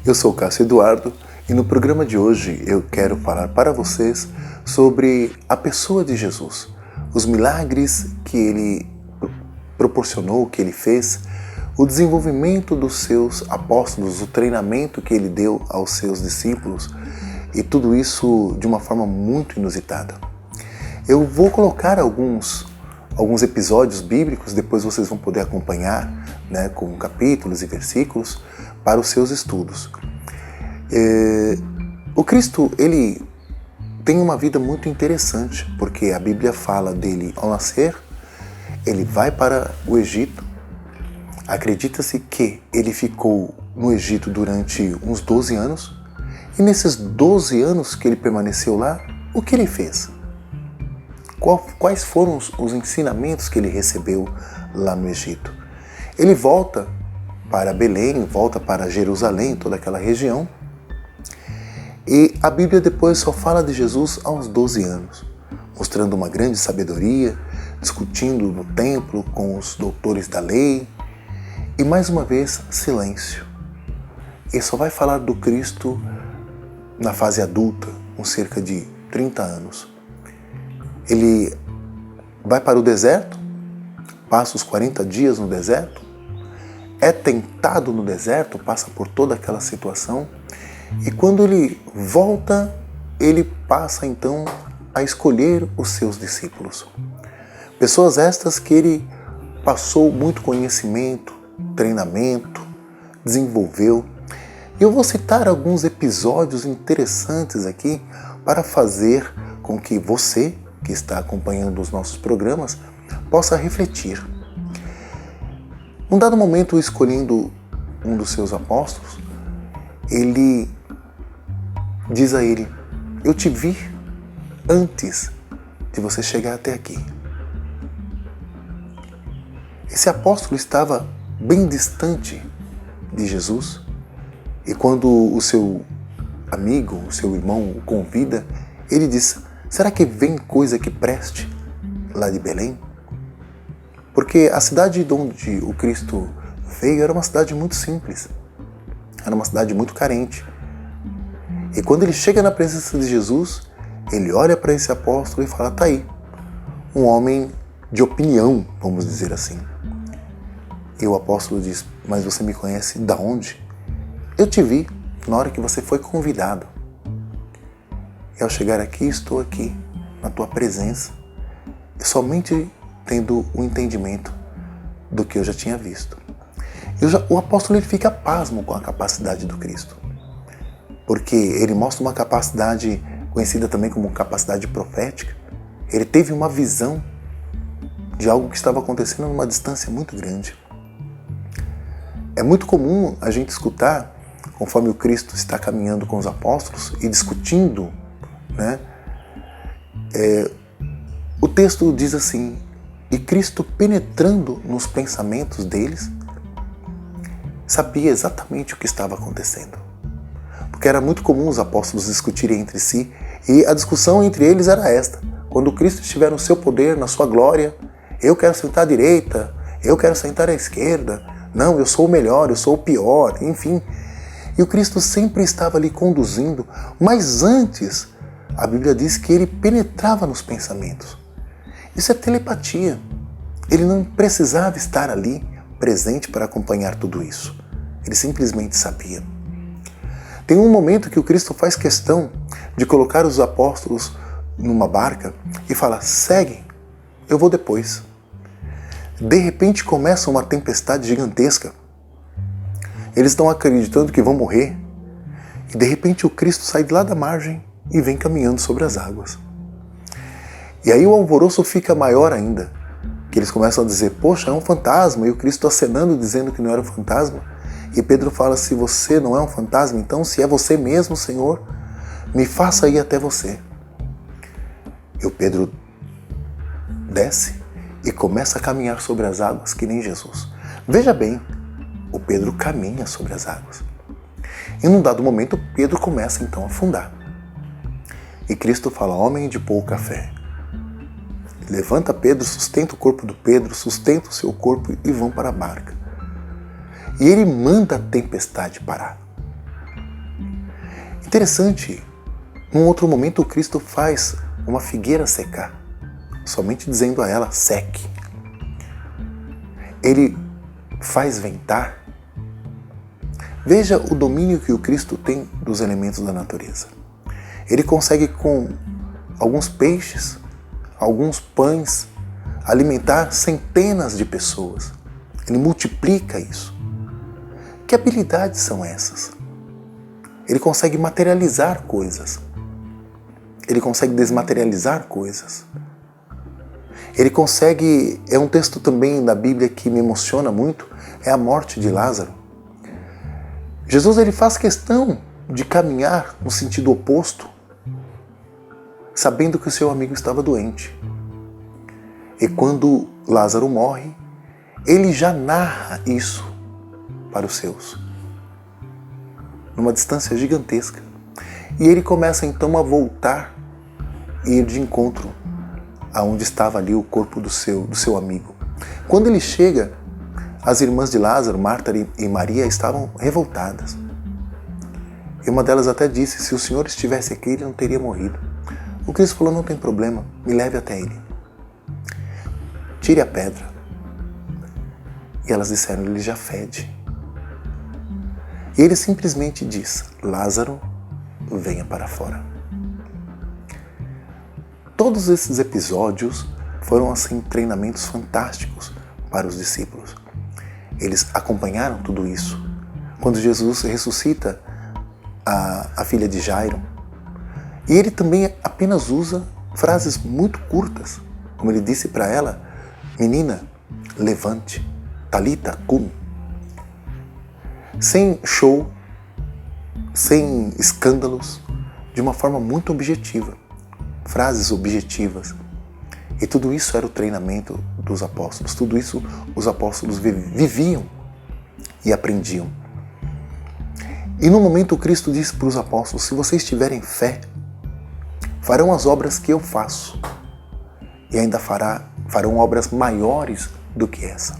Eu sou o Cássio Eduardo e no programa de hoje eu quero falar para vocês sobre a pessoa de Jesus, os milagres que ele proporcionou, que ele fez, o desenvolvimento dos seus apóstolos, o treinamento que ele deu aos seus discípulos e tudo isso de uma forma muito inusitada. Eu vou colocar alguns episódios bíblicos, depois vocês vão poder acompanhar, com capítulos e versículos para os seus estudos. O Cristo, ele tem uma vida muito interessante, porque a Bíblia fala dele ao nascer, ele vai para o Egito. Acredita-se que ele ficou no Egito durante uns 12 anos, e nesses 12 anos que ele permaneceu lá, o que ele fez? Quais foram os ensinamentos que ele recebeu lá no Egito? Ele volta para Belém, volta para Jerusalém, toda aquela região, e a Bíblia depois só fala de Jesus aos 12 anos, mostrando uma grande sabedoria, discutindo no templo com os doutores da lei, e mais uma vez, silêncio. Ele só vai falar do Cristo na fase adulta, com cerca de 30 anos. Ele vai para o deserto, passa os 40 dias no deserto, é tentado no deserto, passa por toda aquela situação, e quando ele volta, ele passa então a escolher os seus discípulos. Pessoas estas que ele passou muito conhecimento, treinamento, desenvolveu. E eu vou citar alguns episódios interessantes aqui para fazer com que você, que está acompanhando os nossos programas, possa refletir. Num dado momento, escolhendo um dos seus apóstolos, ele diz a ele: eu te vi antes de você chegar até aqui. Esse apóstolo estava bem distante de Jesus, e quando o seu amigo, o seu irmão o convida, ele diz: será que vem coisa que preste lá de Belém? Porque a cidade de onde o Cristo veio era uma cidade muito simples, era uma cidade muito carente. E quando ele chega na presença de Jesus, ele olha para esse apóstolo e fala: tá aí, um homem de opinião, vamos dizer assim. E o apóstolo diz: mas você me conhece da onde? Eu te vi na hora que você foi convidado. E ao chegar aqui, estou aqui, na tua presença, somente tendo o entendimento do que eu já tinha visto. O apóstolo ele fica pasmo com a capacidade do Cristo, porque ele mostra uma capacidade conhecida também como capacidade profética. Ele teve uma visão de algo que estava acontecendo numa distância muito grande. É muito comum a gente escutar, conforme o Cristo está caminhando com os apóstolos e discutindo, o texto diz assim: e Cristo, penetrando nos pensamentos deles, sabia exatamente o que estava acontecendo. Porque era muito comum os apóstolos discutirem entre si, e a discussão entre eles era esta: quando Cristo estiver no seu poder, na sua glória, eu quero sentar à direita, eu quero sentar à esquerda, não, eu sou o melhor, eu sou o pior, enfim. E o Cristo sempre estava ali conduzindo, mas antes, a Bíblia diz que ele penetrava nos pensamentos. Isso é telepatia. Ele não precisava estar ali, presente, para acompanhar tudo isso. Ele simplesmente sabia. Tem um momento que o Cristo faz questão de colocar os apóstolos numa barca e fala: segue, eu vou depois. De repente começa uma tempestade gigantesca. Eles estão acreditando que vão morrer. E de repente o Cristo sai de lá da margem e vem caminhando sobre as águas. E aí o alvoroço fica maior ainda, que eles começam a dizer: poxa, é um fantasma. E o Cristo acenando, dizendo que não era um fantasma. E Pedro fala: se você não é um fantasma, então se é você mesmo, Senhor, me faça ir até você. E o Pedro desce e começa a caminhar sobre as águas que nem Jesus. Veja bem, o Pedro caminha sobre as águas. E num dado momento, Pedro começa então a afundar. E Cristo fala: homem de pouca fé, levanta Pedro, sustenta o corpo do Pedro, sustenta o seu corpo e vão para a barca. E ele manda a tempestade parar. Interessante, num outro momento o Cristo faz uma figueira secar, somente dizendo a ela, seque. Ele faz ventar. Veja o domínio que o Cristo tem dos elementos da natureza. Ele consegue com alguns peixes, alguns pães, alimentar centenas de pessoas. Ele multiplica isso. Que habilidades são essas? Ele consegue materializar coisas. Ele consegue desmaterializar coisas. Ele consegue, é um texto também da Bíblia que me emociona muito, é a morte de Lázaro. Jesus ele faz questão de caminhar no sentido oposto, sabendo que o seu amigo estava doente. E quando Lázaro morre, ele já narra isso para os seus, numa distância gigantesca. E ele começa então a voltar e ir de encontro aonde estava ali o corpo do seu amigo. Quando ele chega, as irmãs de Lázaro, Marta e Maria, estavam revoltadas. E uma delas até disse, se o Senhor estivesse aqui, ele não teria morrido. O Cristo falou, não tem problema, me leve até ele. Tire a pedra. E elas disseram, ele já fede. E ele simplesmente diz, Lázaro, venha para fora. Todos esses episódios foram assim treinamentos fantásticos para os discípulos. Eles acompanharam tudo isso. Quando Jesus ressuscita a filha de Jairo, e ele também apenas usa frases muito curtas, como ele disse para ela, menina, levante, talita cum. Sem show, sem escândalos, de uma forma muito objetiva. Frases objetivas. E tudo isso era o treinamento dos apóstolos. Tudo isso os apóstolos viviam e aprendiam. E no momento Cristo disse para os apóstolos, se vocês tiverem fé, farão as obras que eu faço. E ainda farão obras maiores do que essa.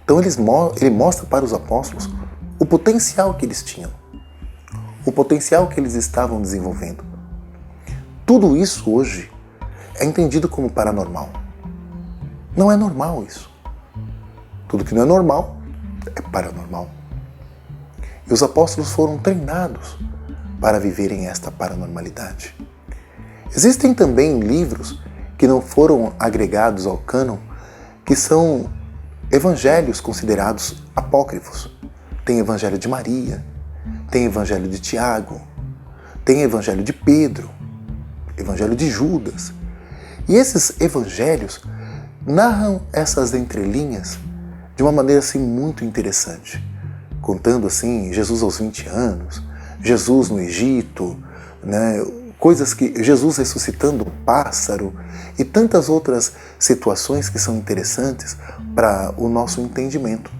Então ele mostra para os apóstolos o potencial que eles tinham. O potencial que eles estavam desenvolvendo. Tudo isso hoje é entendido como paranormal. Não é normal isso. Tudo que não é normal é paranormal. E os apóstolos foram treinados para viverem esta paranormalidade. Existem também livros que não foram agregados ao cânon, que são evangelhos considerados apócrifos. Tem Evangelho de Maria, tem Evangelho de Tiago, tem Evangelho de Pedro, Evangelho de Judas. E esses evangelhos narram essas entrelinhas de uma maneira assim muito interessante, contando assim Jesus aos 20 anos, Jesus no Egito, né, coisas que Jesus ressuscitando um pássaro e tantas outras situações que são interessantes para o nosso entendimento.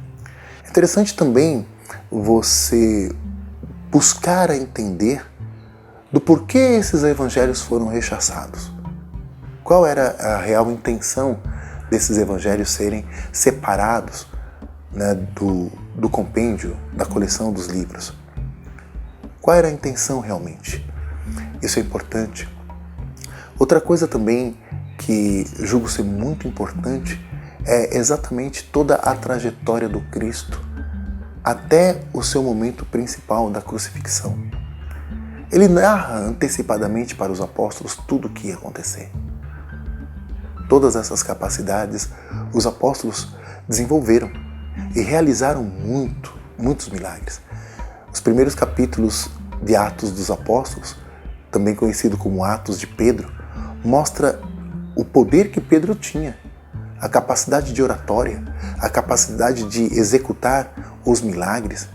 É interessante também você buscar a entender do porquê esses evangelhos foram rechaçados. Qual era a real intenção desses evangelhos serem separados, né, do compêndio, da coleção dos livros? Qual era a intenção realmente? Isso é importante. Outra coisa também que julgo ser muito importante é exatamente toda a trajetória do Cristo até o seu momento principal da crucifixão. Ele narra antecipadamente para os apóstolos tudo o que ia acontecer. Todas essas capacidades os apóstolos desenvolveram e realizaram muitos milagres. Os primeiros capítulos de Atos dos Apóstolos, também conhecido como Atos de Pedro, mostra o poder que Pedro tinha, a capacidade de oratória, a capacidade de executar os milagres,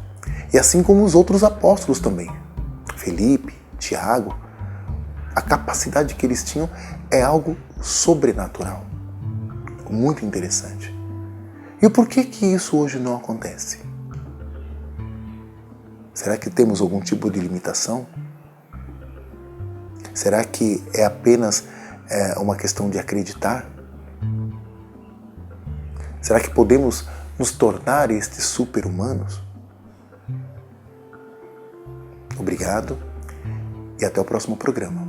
e assim como os outros apóstolos também. Felipe, Tiago, a capacidade que eles tinham é algo sobrenatural, muito interessante. E o porquê que isso hoje não acontece? Será que temos algum tipo de limitação? Será que é apenas uma questão de acreditar? Será que podemos nos tornar estes super-humanos? Obrigado e até o próximo programa.